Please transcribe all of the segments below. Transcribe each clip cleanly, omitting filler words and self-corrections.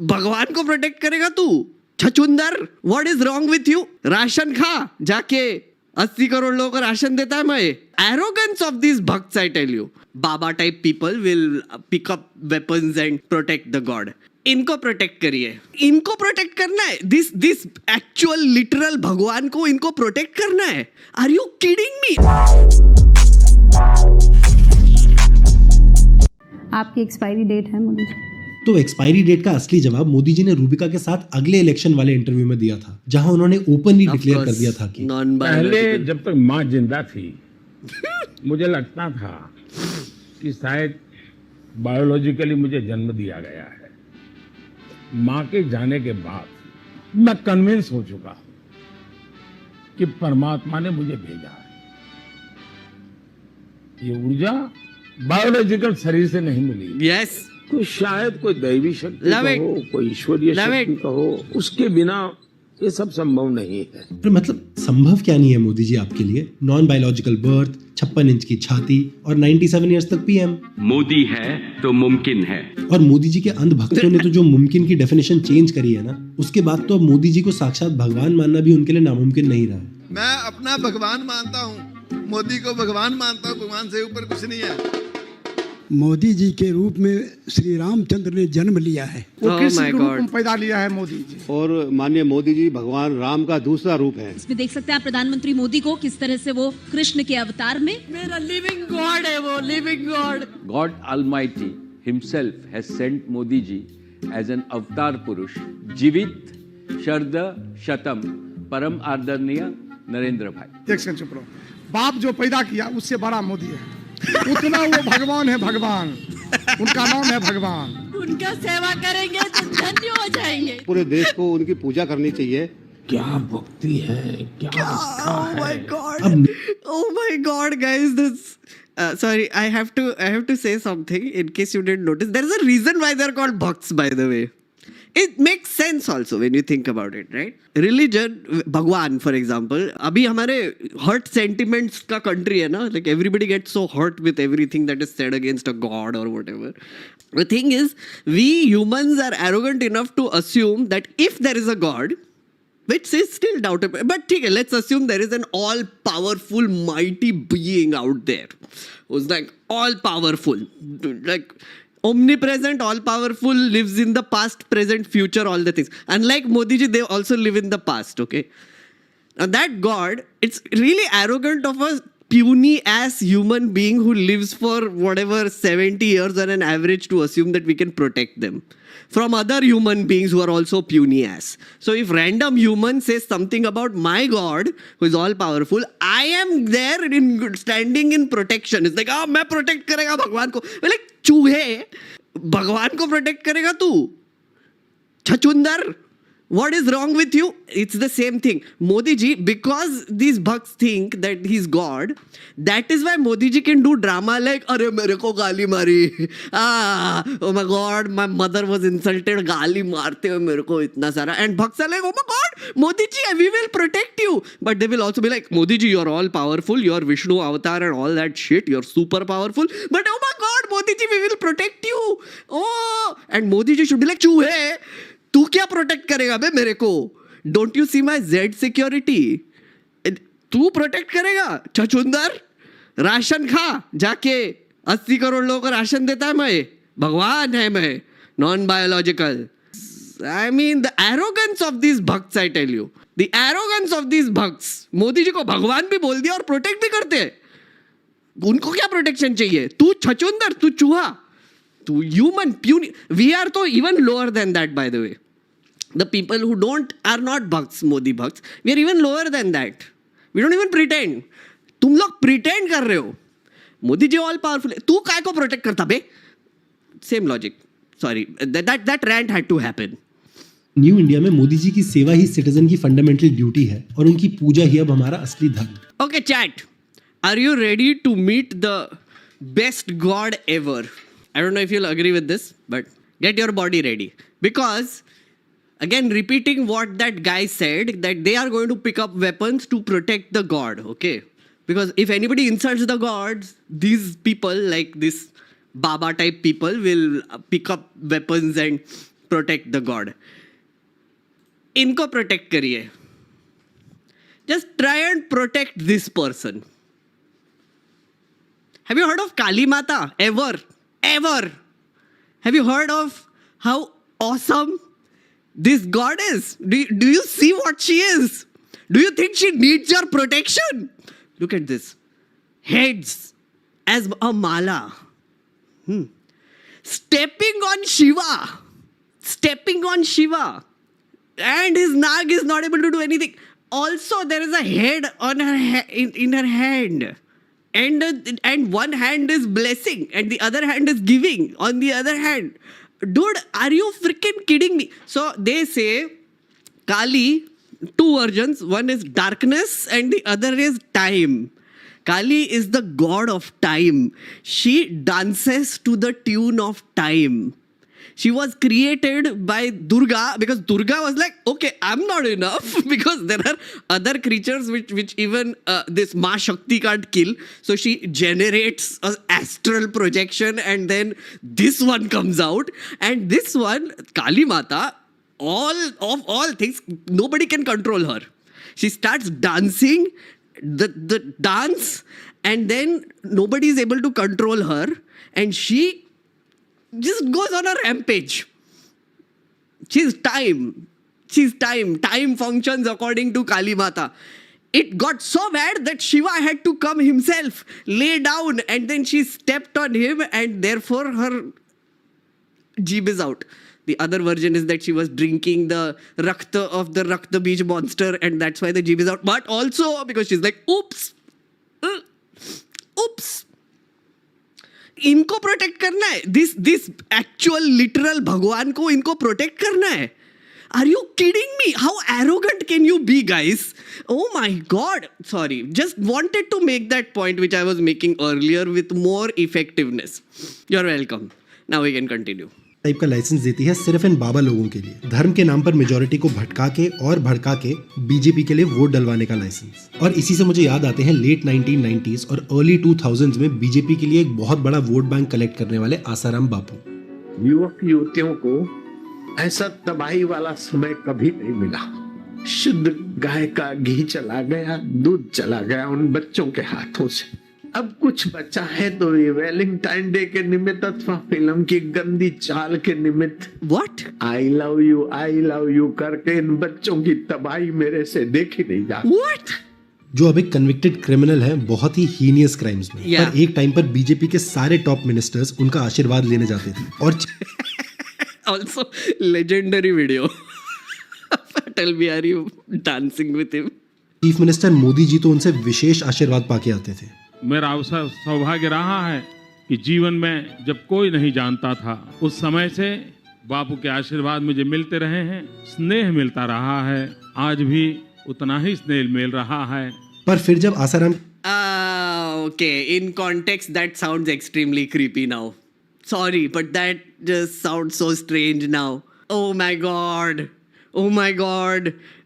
भगवान को प्रोटेक्ट करेगा तू? छचुंदर, what is wrong with you? Ration खा जाके, 80 करोड़ लोगों को राशन देता है मैं. Arrogance of these bhakts, I tell you. Baba type people will pick up weapons and protect the god. इनको प्रोटेक्ट करिए, इनको प्रोटेक्ट करना है. दिस एक्चुअल लिटरल भगवान को इनको प्रोटेक्ट करना है. Are you kidding me? आपकी एक्सपायरी डेट है मोदी जी? तो एक्सपायरी डेट का असली जवाब मोदी जी ने रूबिका के साथ अगले इलेक्शन वाले इंटरव्यू में दिया था, जहां उन्होंने ओपनली डिक्लेयर कर दिया था कि पहले जब तक माँ जिंदा थी मुझे लगता था कि शायद बायोलॉजिकली मुझे जन्म दिया गया है. माँ के जाने के बाद मैं कन्विंस हो चुका हूं कि परमात्मा ने मुझे भेजा है. ये ऊर्जा बायोलॉजिकल शरीर से नहीं मिली. यस, तो शायद कोई दैवी शक्ति Love it. कहो, कोई ईश्वरीय Love शक्ति it. कहो, उसके बिना ये सब संभव नहीं है. पर मतलब संभव क्या नहीं है मोदी जी आपके लिए? नॉन बायोलॉजिकल बर्थ, 56 इंच की छाती और 97 इयर्स तक पीएम. मोदी है तो मुमकिन है. और मोदी जी के अंध भक्तों ने तो जो मुमकिन की डेफिनेशन चेंज करी है ना, उसके बाद तो अब मोदी जी को साक्षात भगवान मानना भी उनके लिए नामुमकिन नहीं रहा है. मैं अपना भगवान मानता हूँ, मोदी को भगवान मानता हूँ. भगवान से ऊपर कुछ नहीं है. मोदी जी के रूप में श्री रामचंद्र ने जन्म लिया है. वो किस रूप में पैदा लिया है मोदी जी? और माननीय मोदी जी भगवान राम का दूसरा रूप है. इसमें देख सकते हैं आप प्रधानमंत्री मोदी को किस तरह से वो कृष्ण के अवतार में. मेरा लिविंग गॉड है वो, living God. God Almighty himself has sent Modi ji as an avatar Purush, Jivit Sharda Shatam Param Ardaniya Narendra Bhai. एक सेकंड चुप रहो. बाप जो पैदा किया उससे बड़ा मोदी है. उतना वो भगवान है. भगवान उनका नाम है भगवान. उनका सेवा करेंगे तो धन्य हो जाएंगे. पूरे देश को उनकी पूजा करनी चाहिए. क्या भक्ति है, क्या निष्ठा Oh my है. god. Oh my god, guys, this sorry, I have to say something in case you didn't notice. There is a reason why they're called bhakts, by the way. It makes sense also when you think about it, right? Religion, भगवान for example, अभी हमारे hurt sentiments का country है ना, like everybody gets so hurt with everything that is said against a god or whatever. The thing is, we humans are arrogant enough to assume that if there is a god, which is still doubtable, but ठीक है, let's assume there is an all-powerful, mighty being out there who's like all-powerful, like omnipresent, all-powerful, lives in the past, present, future, all the things. Unlike Modi ji, they also live in the past, okay? Now that God, it's really arrogant of a puny ass human being who lives for whatever 70 years on an average to assume that we can protect them from other human beings who are also puny ass. So if random human says something about my God, who is all powerful, I am there in standing in protection. It's like, मैं protect करेगा भगवान को. We're like, चूहे भगवान को protect करेगा तू? छचुंदर, what is wrong with you? It's the same thing. Modi ji, because these bhakts think that he's God, that is why Modi ji can do drama like, अरे मेरे को गाली मारी, oh my God, my mother was insulted, गाली मारते हुए मेरे को इतना सारा. And bhakts are like, oh my God, Modi ji, we will protect you. But they will also be like, Modi ji, you're all powerful, you're Vishnu avatar and all that shit, you're super powerful. But oh my God, Modi ji, we will protect you. Oh, and Modi ji should be like, चूहे, तू क्या protect करेगा बे मेरे को? Don't you see my Z security? तू protect करेगा? छचुंदर, राशन खा जाके, 80 करोड़ लोगों को राशन देता है मैं. भगवान है मैं, non biological. I mean the arrogance of this bhakts, I tell you, the arrogance of this bhakts. Modi ji को भगवान भी बोल दिया और प्रोटेक्ट भी करते हैं. उनको क्या प्रोटेक्शन चाहिए? तू छचुंदर, तू चूहा, तू ह्यूमन, puny. We are तो even lower than that, by the way. The people who are not bhakts, Modi bhakts, we are even lower than that. We don't even pretend. तुम लोग pretend कर रहे हो. मोदी जी ऑल पावरफुल है, तू काय को प्रोटेक्ट करता बे? Same logic. Sorry, that rant had to happen. New India में मोदी जी की सेवा ही सिटीजन की फंडामेंटल ड्यूटी है और उनकी पूजा ही अब हमारा असली धर्म. Okay, chat. Are you ready to meet the best God ever? I don't know if you'll agree with this, but get your body ready. Because, again, repeating what that guy said, that they are going to pick up weapons to protect the God, okay? Because if anybody insults the gods, these people, like this Baba type people, will pick up weapons and protect the god. इनको protect करिए. Just try and protect this person. Have you heard of Kali Mata? Ever? Ever? Have you heard of how awesome this god is? Do you see what she is? Do you think she needs your protection? Look at this. Heads as a mala. Stepping on Shiva. Stepping on Shiva. And his nag is not able to do anything. Also, there is a head on her in her hand. And one hand is blessing and the other hand is giving on the other hand. Dude, are you freaking kidding me? So they say Kali, two versions. One is darkness and the other is time. Kali is the god of time. She dances to the tune of time. She was created by Durga because Durga was like, okay, I'm not enough because there are other creatures which even this Ma Shakti can't kill. So she generates an astral projection and then this one comes out. And this one, Kali Mata, all things, nobody can control her. She starts dancing, the dance, and then nobody is able to control her. And she just goes on a rampage. She's time. Time functions according to Kali Mata. It got so bad that Shiva had to come himself, lay down, and then she stepped on him, and therefore her jeeb is out. The other version is that she was drinking the Rakta of the Rakta Beach monster, and that's why the jeeb is out. But also because she's like, oops. इनको protect करना है. This actual literal भगवान को इनको protect करना है. Are you kidding me? How arrogant can you be, guys? Oh my God. Sorry. Just wanted to make that point which I was making earlier with more effectiveness. You're welcome. Now we can continue. Type का licence देती है सिर्फ इन बाबा लोगों के लिए. धर्म के नाम पर मेजॉरिटी को भटका के और भड़का के बीजेपी के लिए वोट डलवाने का लाइसेंस. और इसी से मुझे याद आते हैं लेट 1990s और अर्ली 2000s में बीजेपी के लिए एक बहुत बड़ा वोट बैंक कलेक्ट करने वाले आसाराम बापू. युवक युवतियों को ऐसा तबाही वाला समय कभी नहीं मिला. शुद्ध गाय का घी चला गया, दूध चला गया उन बच्चों के हाथों से. अब कुछ बचा है तो ये वैलेंटाइन डे के निमित्त अथवा फिल्म की गंदी चाल के निमित्त What? आई लव यू करके इन बच्चों की तबाही मेरे से देखी नहीं जाती. What? जो अब एक कन्विक्टेड क्रिमिनल है बहुत ही हीनियस क्राइम्स में. Yeah. पर एक टाइम पर बीजेपी के सारे टॉप मिनिस्टर्स उनका आशीर्वाद लेने जाते थे. और Also, legendary video. Atal Bihari dancing with him. Chief minister Modi ji तो उनसे विशेष आशीर्वाद पाके आते थे. मेरा अवसर सौभाग्य रहा है कि जीवन में जब कोई नहीं जानता था उस समय से बापू के आशीर्वाद मुझे मिलते रहे हैं. स्नेह मिलता रहा है, आज भी उतना ही स्नेह मिल रहा है. पर फिर जब Asaram Okay. In context, that sounds extremely creepy now. Sorry, but that just sounds so strange now. Oh my God.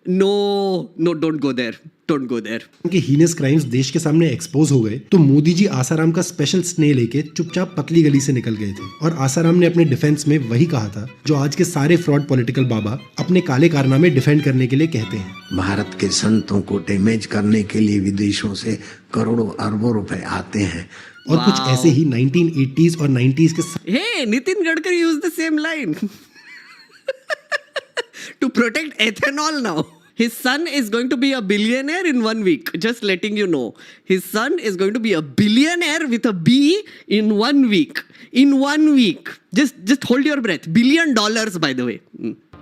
No, don't go there. Don't go there. के हीनियस क्राइम्स देश के सामने एक्सपोज हो गए तो मोदी जी आसाराम का स्पेशल स्नेह लेके चुपचाप पतली गली से निकल गए थे. और आसाराम ने अपने डिफेंस में वही कहा था जो आज के सारे फ्रॉड पॉलिटिकल बाबा अपने काले कारनामे डिफेंड करने के लिए कहते हैं. भारत के संतों को डैमेज करने के लिए विदेशों से करोड़ों अरबों रुपए आते हैं. और कुछ ऐसे ही 1980s और 90s के Hey, Nitin Gadkari used the same line. To protect ethanol now. His son is going to be a billionaire in 1 week. Just letting you know. His son is going to be a billionaire with a B in 1 week. In 1 week. Just hold your breath. $1 billion, by the way.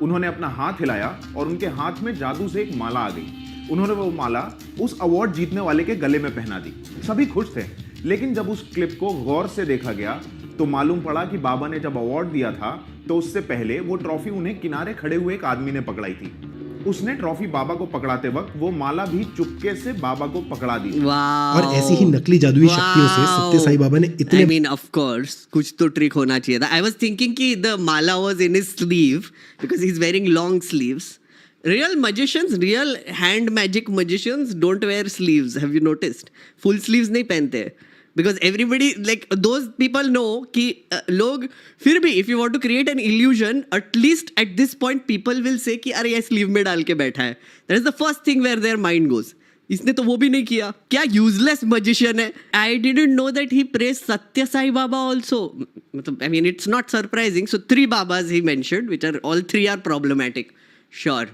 उन्होंने अपना हाथ हिलाया और उनके हाथ में जादू से एक माला आ गई. उन्होंने वो माला उस अवार्ड जीतने वाले के गले में पहना दी. सभी खुश थे. लेकिन जब उस क्लिप को गौर से देखा गया तो मालूम पड़ा कि बाबा ने जब अवार्ड दिया था तो उससे पहले वो ट्रॉफी उन्हें किनारे खड़े हुए एक आदमी ने पकड़ाई थी. उसने ट्रॉफी बाबा को पकड़ाते वक्त वो माला भी चुपके से बाबा को पकड़ा दी. और ऐसी ही नकली जादुई शक्तियों से सत्य साई बाबा ने इतने I mean, of course, कुछ तो ट्रिक होना चाहिए था. I was thinking कि the mala was in his sleeve because he's wearing long sleeves. Real magicians, real hand magic magicians don't wear sleeves. Have you noticed? Full sleeves नहीं पहनते. because everybody like those people know कि लोग फिर भी if you want to create an illusion, at least at this point people will say कि अरे ये sleeve में डाल के बैठा है. That is the first thing where their mind goes. इसने तो वो भी नहीं किया. क्या useless magician है. I didn't know that he praised Satya Sai Baba also. मतलब I mean it's not surprising. So 3 Babas he mentioned, which are all 3 are problematic. Sure.